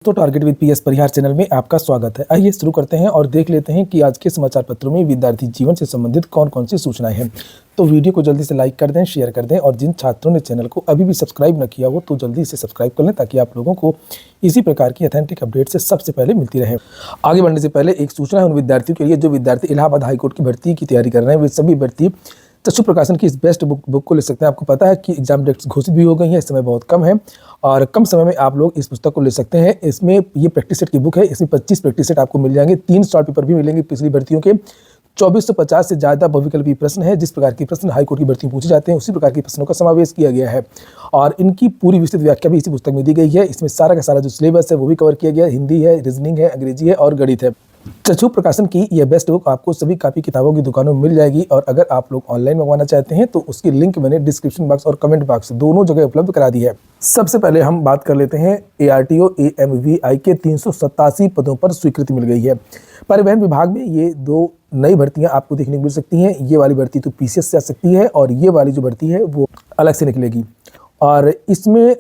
तो target with PS Parihar channel में आपका स्वागत है। आइए शुरू करते हैं और देख लेते हैं कि आज के समाचार पत्रों में विद्यार्थी जीवन से संबंधित कौन कौन सी सूचनाएं हैं। तो वीडियो को जल्दी से लाइक कर दें, शेयर कर दें और जिन छात्रों ने चैनल को अभी भी सब्सक्राइब न किया हो तो जल्दी से सब्सक्राइब कर लें ताकि आप लोगों को इसी प्रकार की ऑथेंटिक अपडेट से सबसे पहले मिलती रहे। आगे बढ़ने से पहले एक सूचना है उन विद्यार्थियों के लिए जो विद्यार्थी इलाहाबाद हाईकोर्ट की भर्ती की तैयारी कर रहे हैं। वे सभी भर्ती चक्षु प्रकाशन की इस बेस्ट बुक को ले सकते हैं। आपको पता है कि एग्जाम डेट्स घोषित भी हो गई हैं, इस समय बहुत कम है और कम समय में आप लोग इस पुस्तक को ले सकते हैं। इसमें ये प्रैक्टिस सेट की बुक है, इसमें 25 प्रैक्टिस सेट आपको मिल जाएंगे। 3 शॉर्ट पेपर भी मिलेंगे पिछली भर्तियों के। 2450 से ज़्यादा बहुविकल्पी प्रश्न है। जिस प्रकार के प्रश्न हाईकोर्ट की भर्ती पूछे जाते हैं उसी प्रकार के प्रश्नों का समावेश किया गया है और इनकी पूरी विस्तृत व्याख्या भी इसी पुस्तक में दी गई है। इसमें सारा का सारा जो सिलेबस है वो भी कवर किया गया है। हिंदी है, रीजनिंग है, अंग्रेजी है और गणित है। चक्षु प्रकाशन की यह बेस्ट बुक आपको सभी कापी किताबों की दुकानों में मिल जाएगी और अगर आप लोग ऑनलाइन मंगवाना चाहते हैं तो उसकी लिंक मैंने डिस्क्रिप्शन बॉक्स और कमेंट बॉक्स दोनों जगह उपलब्ध करा दी है। सबसे पहले हम बात कर लेते हैं ARTO AMVI के 387 पदों पर स्वीकृति मिल गई है। परिवहन विभाग में ये 2 नई भर्तियां आपको देखने को मिल सकती हैं। ये वाली भर्ती तो PCS से आ सकती है और ये वाली जो भर्ती है वो अलग से निकलेगी और इसमें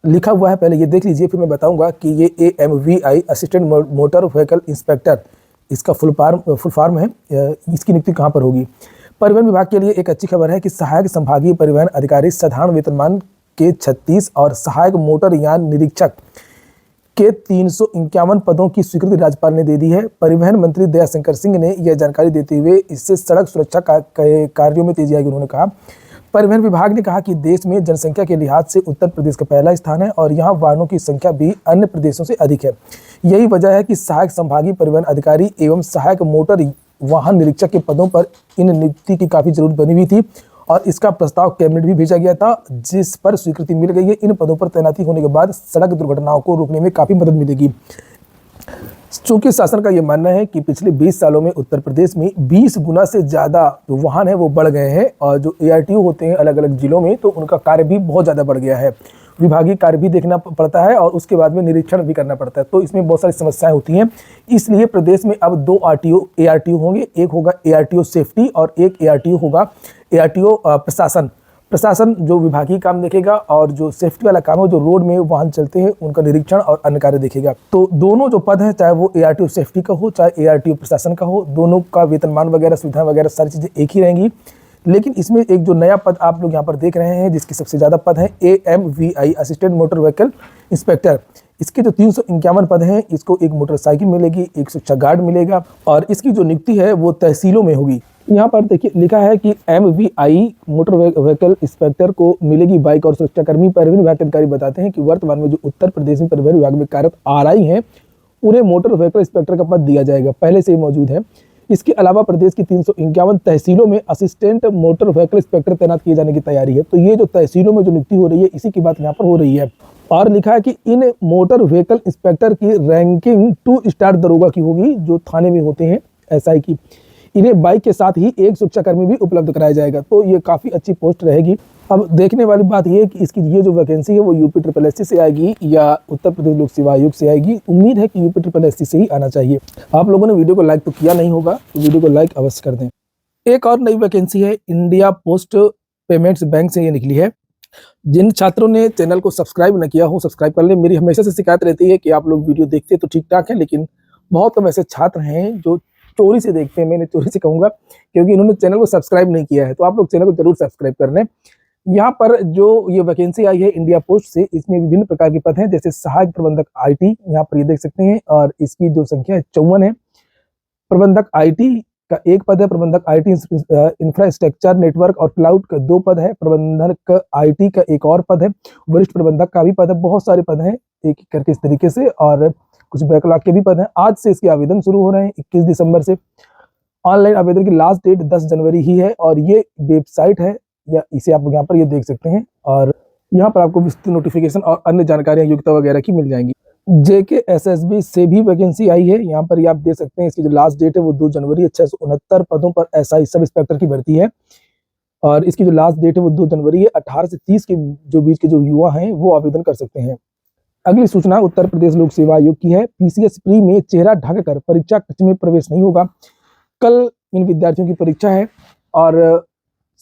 लिखा हुआ है, पहले ये देख लीजिए फिर मैं बताऊंगा कि ये AMVI assistant motor vehicle inspector इसका फुल फॉर्म है। इसकी नियुक्ति कहाँ पर होगी? परिवहन विभाग के लिए एक अच्छी खबर है कि सहायक संभागीय परिवहन अधिकारी साधारण वेतनमान के 36 और सहायक मोटर यान निरीक्षक के 351 पदों की स्वीकृति राज्यपाल ने दे दी है। परिवहन मंत्री दयाशंकर सिंह ने यह जानकारी देते हुए इससे सड़क सुरक्षा कार्यों में तेजी आएगी। उन्होंने कहा, परिवहन विभाग ने कहा कि देश में जनसंख्या के लिहाज से उत्तर प्रदेश का पहला स्थान है और यहाँ वाहनों की संख्या भी अन्य प्रदेशों से अधिक है। यही वजह है कि सहायक संभागीय परिवहन अधिकारी एवं सहायक मोटर वाहन निरीक्षक के पदों पर इन नियुक्ति की काफ़ी जरूरत बनी हुई थी और इसका प्रस्ताव कैबिनेट भी भेजा गया था जिस पर स्वीकृति मिल गई है। इन पदों पर तैनाती होने के बाद सड़क दुर्घटनाओं को रोकने में काफ़ी मदद मिलेगी। चूंकि शासन का ये मानना है कि पिछले 20 सालों में उत्तर प्रदेश में 20 गुना से ज़्यादा जो वाहन है वो बढ़ गए हैं और जो ARTO होते हैं अलग अलग जिलों में तो उनका कार्य भी बहुत ज़्यादा बढ़ गया है। विभागीय कार्य भी देखना पड़ता है और उसके बाद में निरीक्षण भी करना पड़ता है, तो इसमें बहुत सारी समस्याएं होती हैं। इसलिए प्रदेश में अब 2 ARTO होंगे, एक होगा ARTO सेफ्टी और एक ARTO होगा ARTO प्रशासन जो विभागीय काम देखेगा और जो सेफ्टी वाला काम है जो रोड में वाहन चलते हैं उनका निरीक्षण और अन्य कार्य देखेगा। तो दोनों जो पद हैं चाहे वो ARTO सेफ्टी का हो चाहे ARTO प्रशासन का हो, दोनों का वेतनमान वगैरह सुविधाएं वगैरह सारी चीज़ें एक ही रहेंगी। लेकिन इसमें एक जो नया पद आप लोग यहाँ पर देख रहे हैं जिसकी सबसे ज़्यादा पद है AMVI assistant motor vehicle inspector. इसके जो 351 पद हैं इसको एक मोटरसाइकिल मिलेगी, एक सुरक्षा गार्ड मिलेगा और इसकी जो नियुक्ति है वो तहसीलों में होगी। यहाँ पर देखिए लिखा है कि MVI मोटर व्हीकल इंस्पेक्टर को मिलेगी बाइक और सुरक्षा कर्मी। परिवहन विभाग के अधिकारी बताते हैं कि वर्तमान में जो उत्तर प्रदेश में परिवहन विभाग में कार्यरत RI हैं उन्हें मोटर व्हीकल इंस्पेक्टर का पद दिया जाएगा, पहले से ही मौजूद है। इसके अलावा प्रदेश की 351 तहसीलों में असिस्टेंट मोटर व्हीकल इंस्पेक्टर तैनात किए जाने की तैयारी है। तो ये जो तहसीलों में जो नियुक्ति हो रही है इसी की बात यहाँ पर हो रही है और लिखा है कि इन मोटर व्हीकल इंस्पेक्टर की रैंकिंग 2 स्टार दरोगा की होगी जो थाने में होते हैं SI की। इन्हें बाइक के साथ ही एक सुरक्षाकर्मी भी उपलब्ध कराया जाएगा, तो ये काफ़ी अच्छी पोस्ट रहेगी। अब देखने वाली बात ये है कि इसकी ये जो वैकेंसी है वो UPSSC से आएगी या उत्तर प्रदेश लोक सेवा आयोग से आएगी। उम्मीद है कि UPSSC से ही आना चाहिए। आप लोगों ने वीडियो को लाइक तो किया नहीं होगा तो वीडियो को लाइक अवश्य कर दें। एक और नई वैकेंसी है इंडिया पोस्ट पेमेंट्स बैंक से ये निकली है। जिन छात्रों ने चैनल को सब्सक्राइब न किया हो सब्सक्राइब कर लें। मेरी हमेशा से शिकायत रहती है कि आप लोग वीडियो देखते तो ठीक ठाक है लेकिन बहुत कम ऐसे छात्र हैं जो चोरी से देखते हैं। मैंने चोरी से कहूँगा क्योंकि इन्होंने चैनल को सब्सक्राइब नहीं किया है, तो आप लोग चैनल को जरूर सब्सक्राइब कर लें। यहाँ पर जो ये वैकेंसी आई है इंडिया पोस्ट से इसमें विभिन्न प्रकार के पद हैं जैसे सहायक प्रबंधक IT, यहाँ पर ये देख सकते हैं और इसकी जो संख्या है 54 है। प्रबंधक IT का एक पद है, प्रबंधक IT इंफ्रास्ट्रक्चर नेटवर्क और क्लाउड का 2 पद है, प्रबंधक IT का एक और पद है, वरिष्ठ प्रबंधक का भी पद है। बहुत सारे पद हैं एक एक करके इस तरीके से और कुछ बैकलॉग के भी पद हैं। आज से इसके आवेदन शुरू हो रहे हैं 21 दिसंबर से। ऑनलाइन आवेदन की लास्ट डेट 10 जनवरी ही है और ये वेबसाइट है या इसे आप यहाँ पर ये देख सकते हैं और यहाँ पर आपको विस्तृत नोटिफिकेशन और अन्य जानकारियाँ योग्यता वगैरह की मिल जाएंगी। JKSSB से भी वैकेंसी आई है, यहाँ पर ये आप देख सकते हैं। इसकी जो लास्ट डेट है वो 2 जनवरी 669 पदों पर SI सब इंस्पेक्टर की भर्ती है और इसकी जो लास्ट डेट है वो 2 जनवरी है। 18 से 30 के जो बीच के जो युवा हैं वो आवेदन कर सकते हैं। अगली सूचना उत्तर प्रदेश लोक सेवा आयोग की है। PCS प्री में चेहरा ढककर परीक्षा कक्ष में प्रवेश नहीं होगा। कल इन विद्यार्थियों की परीक्षा है और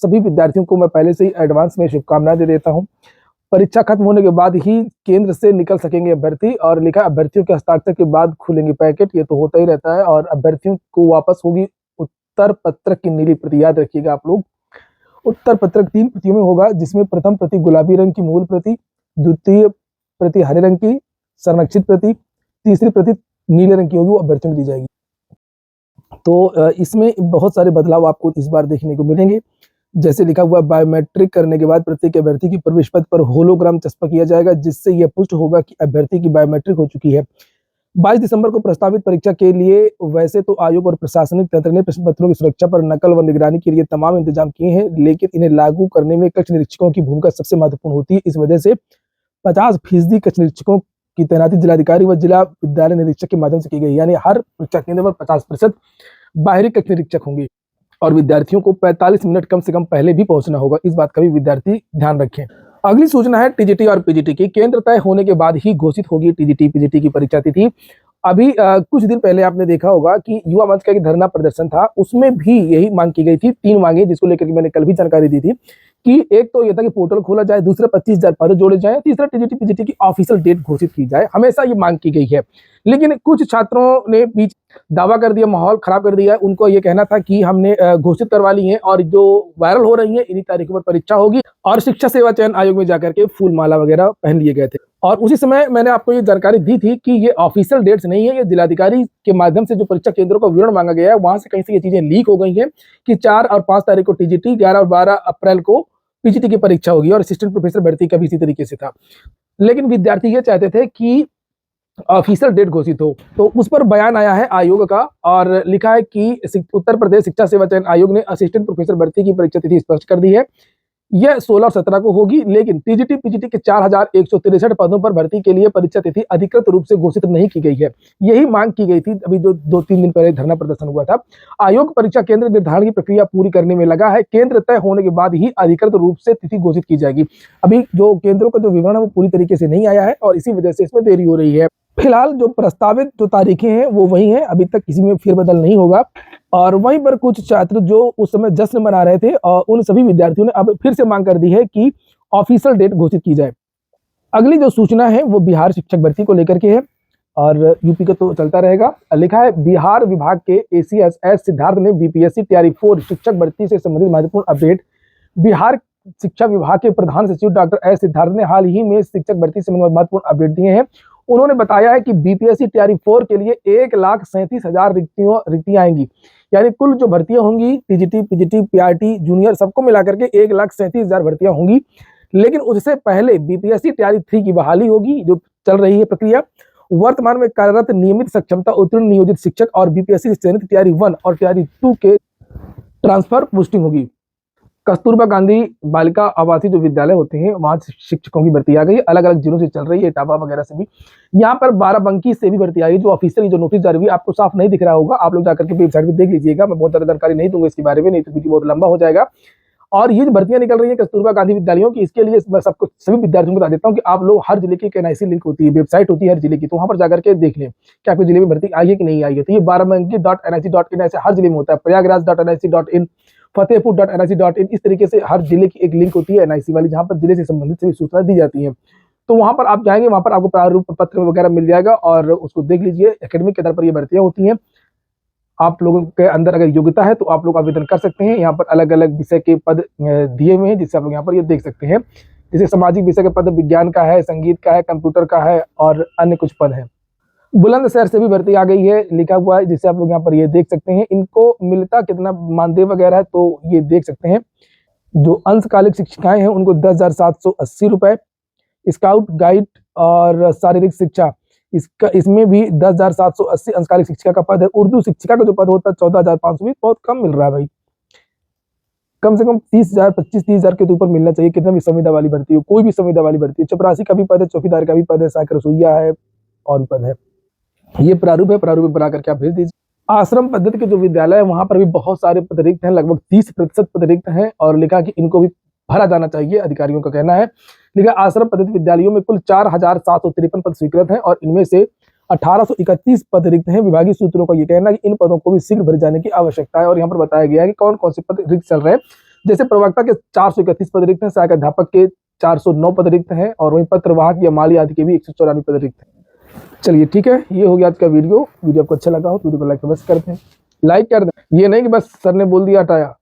सभी विद्यार्थियों को मैं पहले से ही एडवांस में शुभकामनाएं दे देता हूं। परीक्षा खत्म होने के बाद ही केंद्र से निकल सकेंगे अभ्यर्थी, और लिखा अभ्यर्थियों के हस्ताक्षर के बाद खुलेंगे पैकेट। ये तो होता ही रहता है। और अभ्यर्थियों को वापस होगी उत्तर पत्रक की नीली प्रति। याद रखिएगा आप लोग, उत्तर पत्रक 3 प्रतियों में होगा, जिसमें प्रथम प्रति गुलाबी रंग की मूल प्रति, द्वितीय प्रति हरे रंग की संरक्षित प्रति, तीसरी प्रति नीले रंग की होगी, वो अभ्यर्थियों को दी जाएगी। तो इसमें बहुत सारे बदलाव आपको इस बार देखने को मिलेंगे। जैसे लिखा हुआ, बायोमेट्रिक करने के बाद प्रत्येक अभ्यर्थी की प्रवेश पत्र पर होलोग्राम चस्पा किया जाएगा, जिससे यह पुष्ट होगा कि अभ्यर्थी की बायोमेट्रिक हो चुकी है। 22 दिसंबर को प्रस्तावित परीक्षा के लिए वैसे तो आयोग और प्रशासनिक तंत्र ने प्रश्न पत्रों की सुरक्षा पर नकल व निगरानी के लिए तमाम इंतजाम किए हैं, लेकिन इन्हें लागू करने में कक्ष निरीक्षकों की भूमिका सबसे महत्वपूर्ण होती है। इस वजह से 50% कक्ष निरीक्षकों की तैनाती जिलाधिकारी व जिला विद्यालय निरीक्षक के माध्यम से की गई। यानी हर परीक्षा केंद्र पर 50% बाहरी कक्ष निरीक्षक होंगे, और विद्यार्थियों को 45 मिनट कम से कम पहले भी पहुंचना होगा। इस बात का भी विद्यार्थी ध्यान रखें। अगली सूचना है टीजीटी और पीजीटी की। केंद्र तय होने के बाद ही घोषित होगी टीजीटी पीजीटी की परीक्षा तिथि। अभी कुछ दिन पहले आपने देखा होगा कि युवा मंच का एक धरना प्रदर्शन था, उसमें भी यही मांग की गई थी। 3 मांगे, जिसको लेकर के मैंने कल भी जानकारी दी थी कि एक तो ये था कि पोर्टल खोला जाए, दूसरा 25,000 पद जोड़े जाए, तीसरा टीजीटी पीजीटी की ऑफिशियल डेट घोषित की जाए। हमेशा ये मांग की गई है, लेकिन कुछ छात्रों ने बीच दावा कर दिया, माहौल खराब कर दिया। उनको ये कहना था कि हमने घोषित करवा ली है और जो वायरल हो रही है इन्हीं तारीखों पर परीक्षा होगी, और शिक्षा सेवा चयन आयोग में जाकर के फूल माला वगैरह पहन लिए गए थे। और उसी समय मैंने आपको ये जानकारी दी थी कि ये ऑफिशियल डेट्स नहीं है, ये जिलाधिकारी के माध्यम से जो परीक्षा केंद्रों का विवरण मांगा गया है, वहां से कहीं से ये चीजें लीक हो गई हैं कि 4 और 5 तारीख को टीजीटी, 11 और 12 अप्रैल को पीजीटी की परीक्षा होगी, और असिस्टेंट प्रोफेसर भर्ती का भी इसी तरीके से था। लेकिन विद्यार्थी ये चाहते थे कि ऑफिशियल डेट घोषित हो, तो उस पर बयान आया है आयोग का, और लिखा है कि उत्तर प्रदेश शिक्षा सेवा चयन आयोग ने असिस्टेंट प्रोफेसर भर्ती की परीक्षा तिथि स्पष्ट कर दी है। यह 16 और 17 को होगी, लेकिन टीजीटी पीजीटी के 4163 पदों पर भर्ती के लिए परीक्षा तिथि अधिकृत रूप से घोषित नहीं की गई है। यही मांग की गई थी। अभी जो 2-3 दिन पहले धरना प्रदर्शन हुआ था। आयोग परीक्षा केंद्र निर्धारण की प्रक्रिया पूरी करने में लगा है। केंद्र तय होने के बाद ही अधिकृत रूप से तिथि घोषित की जाएगी। अभी जो केंद्रों का जो विवरण है वो पूरी तरीके से नहीं आया है, और इसी वजह से इसमें देरी हो रही है। फिलहाल जो प्रस्तावित जो तारीखें हैं वो वही हैं, अभी तक किसी में फेरबदल नहीं होगा। और वहीं पर कुछ छात्र जो उस समय जश्न मना रहे थे, और उन सभी विद्यार्थियों ने अब फिर से मांग कर दी है कि ऑफिशियल डेट घोषित की जाए। अगली जो सूचना है वो बिहार शिक्षक भर्ती को लेकर के है, और यूपी का तो चलता रहेगा। लिखा है, बिहार विभाग के एसीएस सिद्धार्थ ने बीपीएससी तैयारी 4 शिक्षक भर्ती से संबंधित महत्वपूर्ण अपडेट। बिहार शिक्षा विभाग के प्रधान सचिव डॉक्टर एस सिद्धार्थ ने हाल ही में शिक्षक भर्ती से संबंधित महत्वपूर्ण अपडेट दिए हैं। उन्होंने बताया है कि बीपीएससी तैयारी 4 के लिए 1,37,000 रिक्तियां आएंगी। यानी कुल जो भर्तियां होंगी टीजीटी पीजीटी पीआरटी जूनियर सबको मिलाकर के 1,37,000 भर्तियां होंगी। लेकिन उससे पहले बीपीएससी तैयारी 3 की बहाली होगी, जो चल रही है प्रक्रिया। वर्तमान में कार्यरत नियमित सक्षमता उत्तीर्ण नियोजित शिक्षक और बीपीएससी से चयनित तैयारी 1 और तैयारी 2 के ट्रांसफर पोस्टिंग होगी। कस्तूरबा गांधी बालिका आवासीय जो विद्यालय होते हैं वहां शिक्षकों की भर्ती आ गई, अलग अलग जिलों से चल रही है, इटावा वगैरह से भी। यहाँ पर बाराबंकी से भी भर्ती आई, जो ऑफिशियल जो नोटिस जारी हुई, आपको साफ नहीं दिख रहा होगा, आप लोग जाकर के वेबसाइट पे देख लीजिएगा। मैं बहुत ज्यादा जानकारी नहीं दूंगा इसके बारे में, नहीं तो वीडियो बहुत लंबा हो जाएगा। और ये जो भर्तियां निकल रही है कस्तूरबा गांधी विद्यालयों की, इसके लिए मैं सबको सभी विद्यार्थियों को बता देता हूँ कि आप लोग हर जिले की एक एनआईसी लिंक होती है, वेबसाइट होती है हर जिले की, तो वहां पर जाकर के देख लें कि आपके जिले में भर्ती आई है कि नहीं आई है। तो ये बाराबंकी.nic.in ऐसे हर जिले में होता है, प्रयागराज.nic.in, फतेहपुर.nic.in, इस तरीके से हर जिले की एक लिंक होती है एनआईसी वाली, जहां पर जिले से संबंधित सभी सूचना दी जाती है। तो वहां पर आप जाएंगे, वहां पर आपको प्रारूप पत्र वगैरह मिल जाएगा, और उसको देख लीजिए। एकेडमिक के आधार पर ये भर्तियां होती हैं। आप लोगों के अंदर अगर योग्यता है तो आप लोग आवेदन कर सकते हैं। यहाँ पर अलग अलग विषय के पद दिए हुए हैं, जिससे आप लोग यहाँ पर ये देख सकते हैं। जैसे सामाजिक विषय के पद विज्ञान का है, संगीत का है, कंप्यूटर का है, और अन्य कुछ पद है। बुलंदशहर से भी भर्ती आ गई है, लिखा हुआ है, जिससे आप लोग यहाँ पर ये देख सकते हैं। इनको मिलता कितना मानदेय वगैरह है तो ये देख सकते हैं। जो अंशकालिक शिक्षिकाएं हैं उनको 10,780 रुपए। स्काउट गाइड और शारीरिक शिक्षा, इसमें भी 10,780 अंशकालिक शिक्षिका का पद है। उर्दू शिक्षिका का जो पद होता है 14,520, बहुत कम मिल रहा है भाई। कम से कम 30,000 25-30,000 के ऊपर मिलना चाहिए, कितना भी संविदा वाली भर्ती हो, कोई भी संविदा वाली भर्ती हो। चपरासी का भी पद है, चौकीदार का भी पद है, सहायक रसोइया है, और पद है। ये प्रारूप है, प्रारूप बना करके आप भेज दीजिए। आश्रम पद्धति के जो विद्यालय है वहां पर भी बहुत सारे पद रिक्त हैं, लगभग 30% पद रिक्त हैं, और लिखा कि इनको भी भरा जाना चाहिए, अधिकारियों का कहना है। लिखा आश्रम पद्धति विद्यालयों में कुल 4,753 पद स्वीकृत हैं, और इनमें से 1,831 पद रिक्त हैं। विभागीय सूत्रों का ये कहना है कि इन पदों को भी शीघ्र भरे जाने की आवश्यकता है, और यहाँ पर बताया गया है कि कौन कौन से पद रिक्त चल रहे हैं। जैसे प्रवक्ता के 431 पद रिक्त हैं, सहायक अध्यापक के 409 पद रिक्त हैं और वहीं पत्रवाहक या माली आदि के भी 194 पद रिक्त हैं। चलिए ठीक है, ये हो गया आज का वीडियो आपको अच्छा लगा हो तो वीडियो को लाइक अवश्य कर दें, लाइक कर दें, ये नहीं कि बस सर ने बोल दिया हटाया।